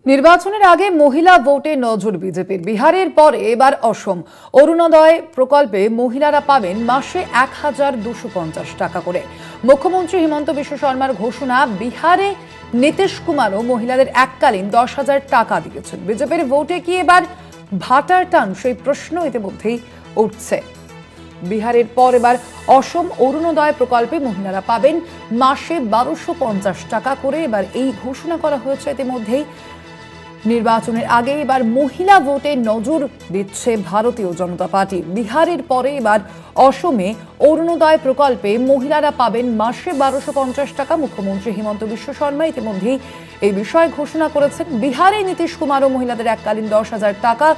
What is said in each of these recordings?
নির্বাচনের আগে মহিলা ভোটে নজর বিজেপির। বিহারের পরে এবার অসম। অরুণোদয় প্রকল্পে মহিলারা পাবেন মাসে ১,২৫০ টাকা করে। মুখ্যমন্ত্রী হিমন্ত বিশ্ব শর্মার ঘোষণা, বিহারে নীতিশ কুমারও মহিলাদের এককালীন ১০,০০০ টাকা দিয়েছেন। বিজেপির ভোটে কি এবার ভাটার টান, সেই প্রশ্ন ইতিমধ্যেই উঠছে। বিহারের পর এবার অসম অরুণোদয় প্রকল্পে মহিলারা পাবেন মাসে ১,২৫০ টাকা করে। এবার এই ঘোষণা করা হয়েছে ইতিমধ্যেই। নির্বাচনের আগে এবার মহিলা ভোটে নজর দিচ্ছে ভারতীয় জনতা পার্টি। বিহারের পরে এবার অসমে অরুণোদয় প্রকল্পে মহিলারা পাবেন মাসে ১,২৫০ টাকা। মুখ্যমন্ত্রী হিমন্ত বিশ্ব শর্মা ইতিমধ্যেই এই বিষয়ে ঘোষণা করেছেন। বিহারে নীতিশ কুমারও মহিলাদের এককালীন ১০,০০০ টাকা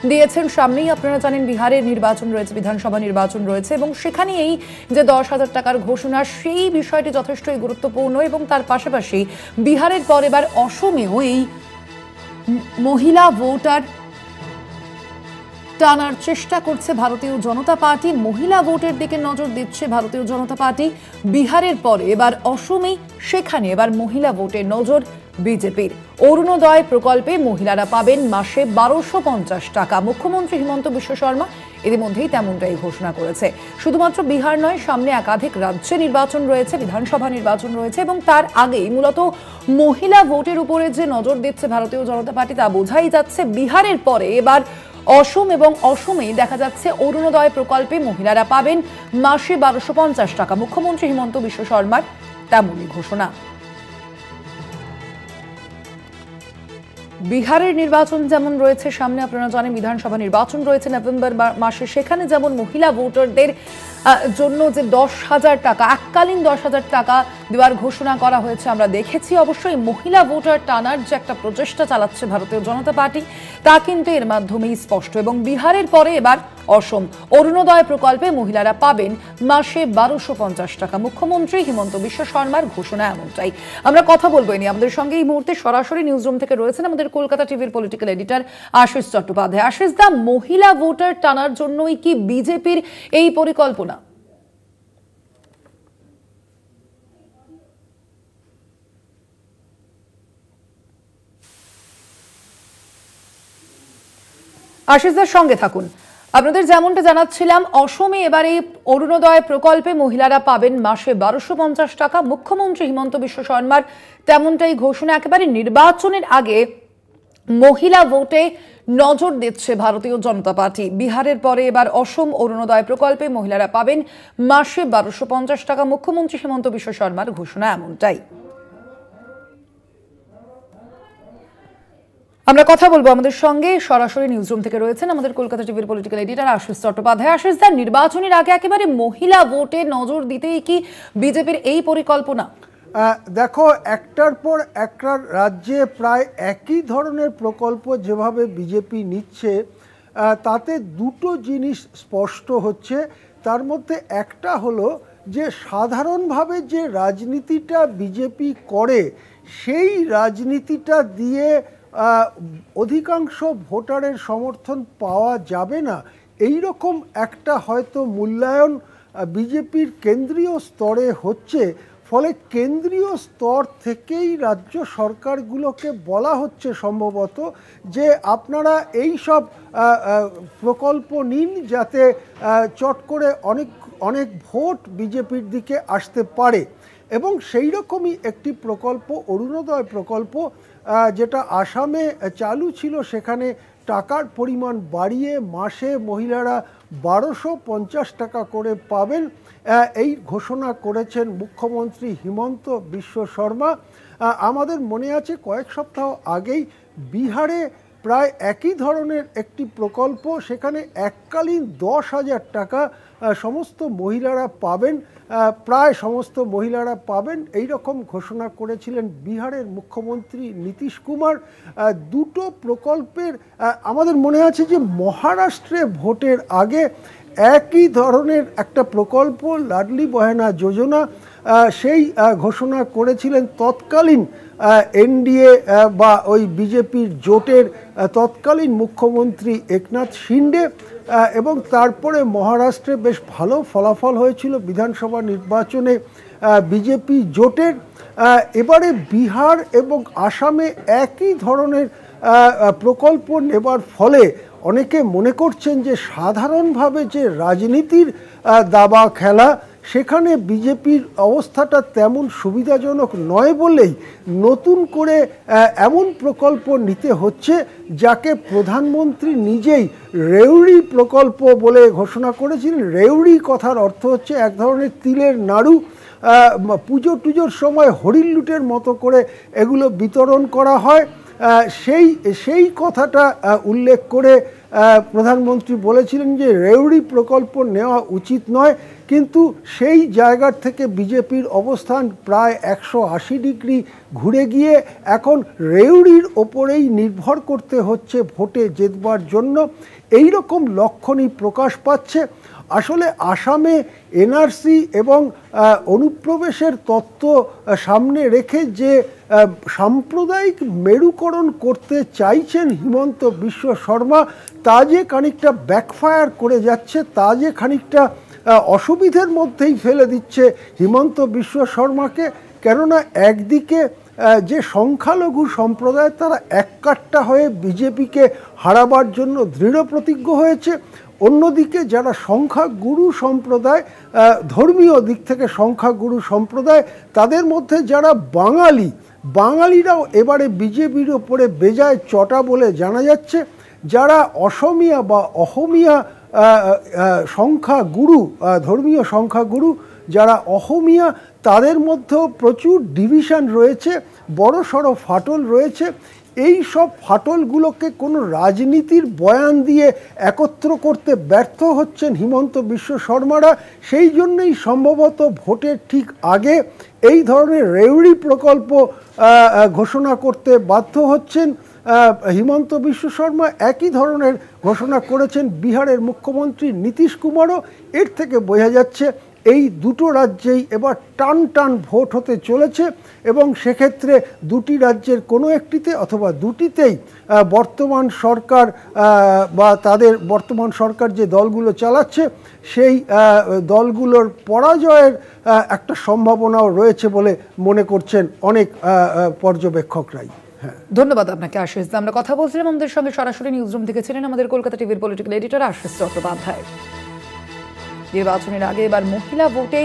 দিয়েছেন। সামনেই আপনারা জানেন বিহারের নির্বাচন রয়েছে, বিধানসভা নির্বাচন রয়েছে, এবং সেখানে এই যে ১০,০০০ টাকার ঘোষণা, সেই বিষয়টি যথেষ্টই গুরুত্বপূর্ণ। এবং তার পাশাপাশি বিহারের পর এবার অসমেও এই মহিলা ভোটার টানার চেষ্টা করছে ভারতীয় জনতা পার্টি। মহিলা ভোটের দিকে নজর দিচ্ছে ভারতীয় জনতা পার্টি। বিহারের পরে এবার অসমে, সেখানে এবার মহিলা ভোটের নজর বিজেপির। অরুণোদয় প্রকল্পে মহিলারা পাবেন মাসে ১,২৫০ টাকা। মুখ্যমন্ত্রী হিমন্ত বিশ্ব শর্মা ইতিমধ্যেই তেমনটাই ঘোষণা করেছে। শুধুমাত্র বিহার নয়, সামনে একাধিক রাজ্যে নির্বাচন রয়েছে, বিধানসভা নির্বাচন রয়েছে, এবং তার আগেই মূলত মহিলা ভোটের উপরে যে নজর দিচ্ছে ভারতীয় জনতা পার্টি, তা বোঝাই যাচ্ছে। বিহারের পরে এবার অসম, এবং অসমে দেখা যাচ্ছে অরুণোদয় প্রকল্পে মহিলারা পাবেন মাসে ১,২৫০ টাকা। মুখ্যমন্ত্রী হিমন্ত বিশ্ব শর্মার তেমনই ঘোষণা। বিহারের নির্বাচন যেমন রয়েছে সামনে, আপনারা জানেন বিধানসভা নির্বাচন রয়েছে নভেম্বর মাসে। সেখানে যেমন মহিলা ভোটারদের জন্য যে ১০,০০০ টাকা, এককালীন ১০,০০০ টাকা দেওয়ার ঘোষণা করা হয়েছে, আমরা দেখেছি। অবশ্যই মহিলা ভোটার টানার যে একটা প্রচেষ্টা চালাচ্ছে ভারতীয় জনতা পার্টি, তা কিন্তু এর মাধ্যমেই স্পষ্ট। এবং বিহারের পরে এবার অসম অরুণোদয় প্রকল্পে মহিলারা পাবেন মাসে ১,২৫০ টাকা। মুখ্যমন্ত্রী হিমন্ত বিশ্ব শর্মার ঘোষণা এমনটাই। আমরা কথা বলবো এ নিয়ে। আমাদের সঙ্গে এই মুহূর্তে সরাসরি নিউজরুম থেকে রয়েছেন আমাদের কলকাতা টিভির পলিটিক্যাল এডিটর আশিস চট্টোপাধ্যায়। আশিস দা, মহিলা ভোটার টানার জন্যই কি বিজেপির এই পরিকল্পনা? আশিসদার সঙ্গে থাকুন। আপনাদের যেমনটা জানাচ্ছিলাম, অসমে এবার এই অরুণোদয় প্রকল্পে মহিলারা পাবেন মাসে ১,২৫০ টাকা। মুখ্যমন্ত্রী হিমন্ত বিশ্ব শর্মার তেমনটাই ঘোষণা। একেবারে নির্বাচনের আগে মহিলা ভোটে নজর দিচ্ছে ভারতীয় জনতা পার্টি। বিহারের পরে এবার অসম অরুণোদয় প্রকল্পে মহিলারা পাবেন মাসে ১,২৫০ টাকা। মুখ্যমন্ত্রী হিমন্ত বিশ্ব শর্মার ঘোষণা এমনটাই। আমরা কথা বলবো, আমাদের সঙ্গে সরাসরি নিউজরুম থেকে রয়েছেন আমাদের কলকাতা টিভির পলিটিক্যাল এডিটর আশিস চট্টোপাধ্যায়। আশিস দা, নির্বাচনের আগে একেবারে মহিলা ভোটে নজর দিতেই কি বিজেপির এই পরিকল্পনা? দেখো, একটার পর একটা রাজ্যে প্রায় একই ধরনের প্রকল্প যেভাবে বিজেপি নিচ্ছে, তাতে দুটো জিনিস স্পষ্ট হচ্ছে। তার মধ্যে একটা হলো যে সাধারণভাবে যে রাজনীতিটা বিজেপি করে, সেই রাজনীতিটা দিয়ে অধিকাংশ ভোটারের সমর্থন পাওয়া যাবে না, এই রকম একটা হয়তো মূল্যায়ন বিজেপির কেন্দ্রীয় স্তরে হচ্ছে। ফলে কেন্দ্রীয় স্তর থেকেই রাজ্য সরকারগুলোকে বলা হচ্ছে সম্ভবত যে আপনারা এই সব প্রকল্প নিন, যাতে চট করে অনেক ভোট বিজেপির দিকে আসতে পারে। এবং সেই রকমই একটি প্রকল্প অরুণোদয় প্রকল্প, যেটা আসামে চালু ছিল, সেখানে টাকার পরিমাণ বাড়িয়ে মাসে মহিলারা ১,২৫০ টাকা করে পাবেন, এই ঘোষণা করেছেন মুখ্যমন্ত্রী হিমন্ত বিশ্ব শর্মা। আমাদের মনে আছে কয়েক সপ্তাহ আগেই বিহারে প্রায় একই ধরনের একটি প্রকল্প, সেখানে এককালীন ১০,০০০ টাকা সমস্ত মহিলারা পাবেন, প্রায় সমস্ত মহিলারা পাবেন, এই রকম ঘোষণা করেছিলেন বিহারের মুখ্যমন্ত্রী নীতিশ কুমার। দুটো প্রকল্পের আমাদের মনে আছে যে মহারাষ্ট্রে ভোটের আগে একই ধরনের একটা প্রকল্প, লাডলি বহেনা যোজনা, সেই ঘোষণা করেছিলেন তৎকালীন এনডিএ বা ওই বিজেপির জোটের তৎকালীন মুখ্যমন্ত্রী একনাথ শিন্ডে। এবং তারপরে মহারাষ্ট্রে বেশ ভালো ফলাফল হয়েছিল বিধানসভা নির্বাচনে। বিজেপি জোটের। এবারে বিহার এবং আসামে একই ধরনের প্রকল্প নেবার ফলে অনেকে মনে করছেন যে সাধারণভাবে যে রাজনীতির দাবা খেলা, সেখানে বিজেপির অবস্থাটা তেমন সুবিধাজনক নয় বলেই নতুন করে এমন প্রকল্প নিতে হচ্ছে যাকে প্রধানমন্ত্রী নিজেই রেউড়ি প্রকল্প বলে ঘোষণা করেছিলেন। রেউড়ি কথার অর্থ হচ্ছে এক ধরনের তিলের নাড়ু। পুজো টুজোর সময় হরিণ লুটের মতো করে এগুলো বিতরণ করা হয়। সেই কথাটা উল্লেখ করে প্রধানমন্ত্রী বলেছিলেন যে রেউড়ি প্রকল্প নেওয়া উচিত নয়, কিন্তু সেই জায়গার থেকে বিজেপির অবস্থান প্রায় 180 ডিগ্রি ঘুরে গিয়ে এখন রেউড়ির ওপরেই নির্ভর করতে হচ্ছে ভোটে জেতবার জন্য। এই রকম লক্ষণই প্রকাশ পাচ্ছে। আসলে আসামে এনআরসি এবং অনুপ্রবেশের তত্ত্ব সামনে রেখে যে সাম্প্রদায়িক মেরুকরণ করতে চাইছেন হিমন্ত বিশ্ব শর্মা, তা যে খানিকটা ব্যাকফায়ার করে যাচ্ছে, তা যে খানিকটা অসুবিধার মধ্যেই ফেলে দিচ্ছে হিমন্ত বিশ্ব শর্মাকে। কেননা একদিকে যে সংখ্যালঘু সম্প্রদায় তারা এককাট্টা হয়ে বিজেপিকে হারাবার জন্য দৃঢ় প্রতিজ্ঞ হয়েছে, অন্যদিকে যারা সংখ্যাগুরু সম্প্রদায়, ধর্মীয় দিক থেকে সংখ্যাগুরু সম্প্রদায়, তাদের মধ্যে যারা বাঙালিরাও এবারে বিজেপির ওপরে বেজায় চটা বলে জানা যাচ্ছে। যারা অসমিয়া বা অহমিয়া সংখ্যাগুরু, ধর্মীয় সংখ্যাগুরু যারা অহমিয়া, তাদের মধ্যেও প্রচুর ডিভিশন রয়েছে, বড় সড়ো ফাটল রয়েছে। এই সব ফাটলগুলোকে কোনো রাজনীতির বয়ান দিয়ে একত্র করতে ব্যর্থ হচ্ছেন হিমন্ত বিশ্ব শর্মারা। সেই জন্যই সম্ভবত ভোটের ঠিক আগে এই ধরনের রেউড়ি প্রকল্প ঘোষণা করতে বাধ্য হচ্ছেন হিমন্ত বিশ্ব শর্মা। একই ধরনের ঘোষণা করেছেন বিহারের মুখ্যমন্ত্রী নীতিশ কুমারও। এর থেকে বোঝা যাচ্ছে এই দুটো রাজ্যেই এবার টান টান ভোট হতে চলেছে এবং সেক্ষেত্রে দুটি রাজ্যের কোনো একটিতে অথবা দুটিতেই বর্তমান সরকার বা তাদের বর্তমান সরকার যে দলগুলো চালাচ্ছে সেই দলগুলোর পরাজয়ের একটা সম্ভাবনাও রয়েছে বলে মনে করছেন অনেক পর্যবেক্ষকরাই। ধন্যবাদ আপনাকে আশিস। আমরা কথা বলছিলাম আমাদের সঙ্গে সরাসরি নিউজরুম থেকে ছিলেন আমাদের কলকাতা টিভির পলিটিক্যাল এডিটর আশিস চট্টোপাধ্যায়। নির্বাচনের আগে এবার মহিলা ভোটে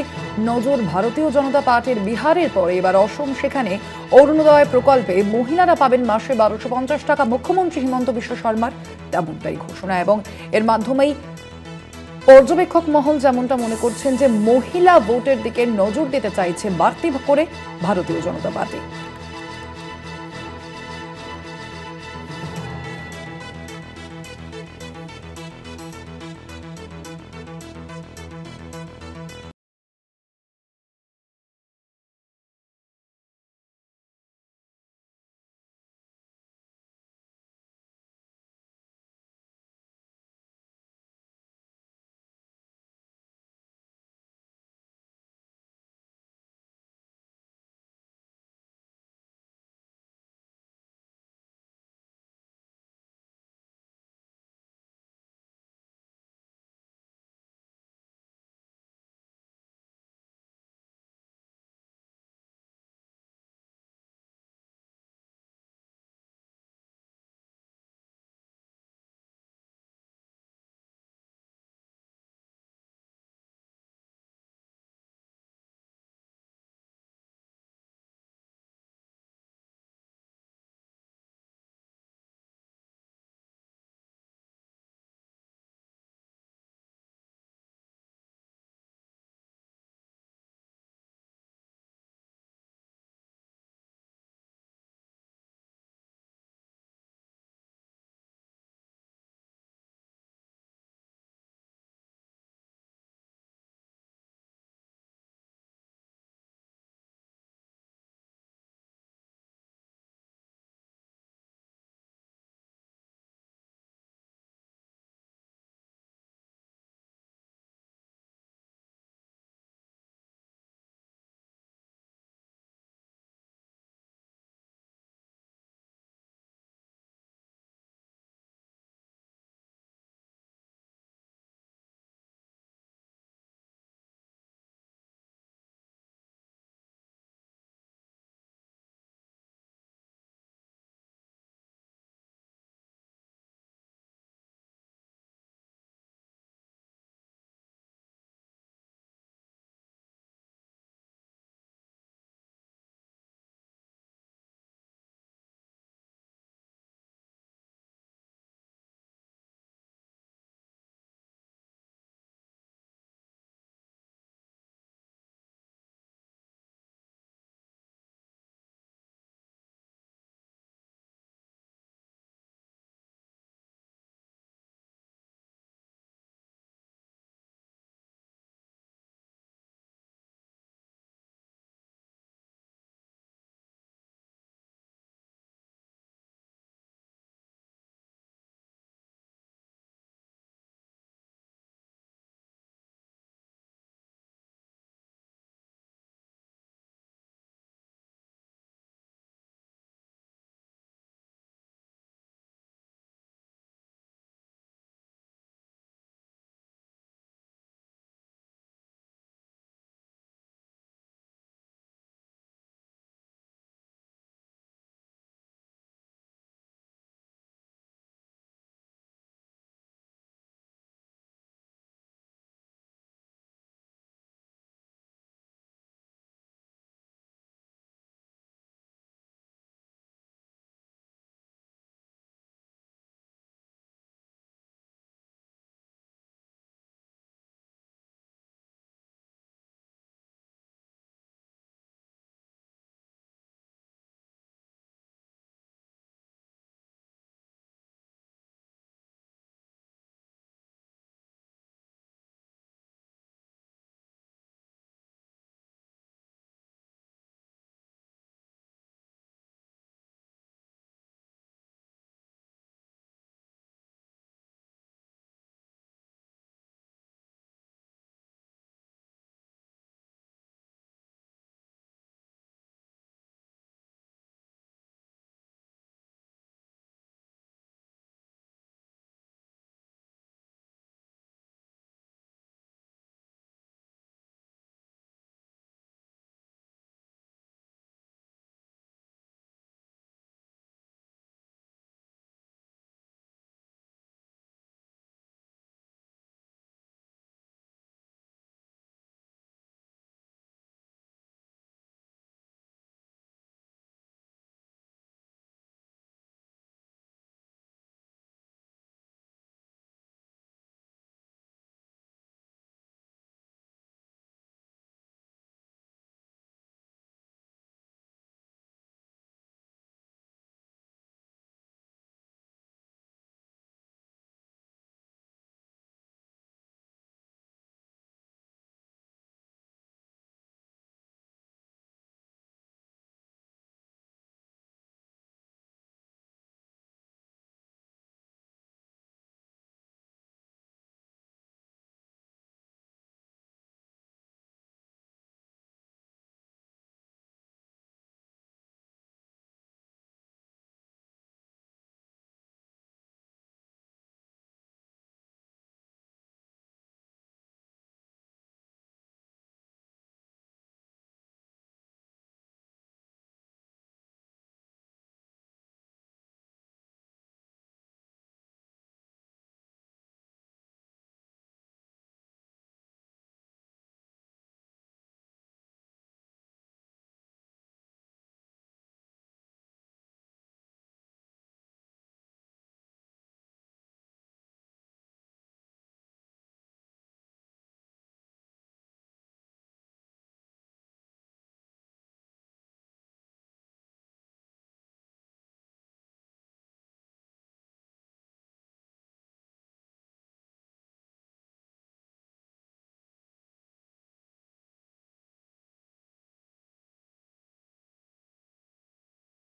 নজর ভারতীয় জনতা পার্টির। বিহারের পরে এবার অসম, সেখানে অরুণোদয় প্রকল্পে মহিলারা পাবেন মাসে 1250 টাকা। মুখ্যমন্ত্রী হিমন্ত বিশ্ব শর্মার তেমনটাই ঘোষণা এবং এর মাধ্যমেই পর্যবেক্ষক মহল যেমনটা মনে করছেন যে মহিলা ভোটের দিকে নজর দিতে চাইছে বাড়তি করে ভারতীয় জনতা পার্টি।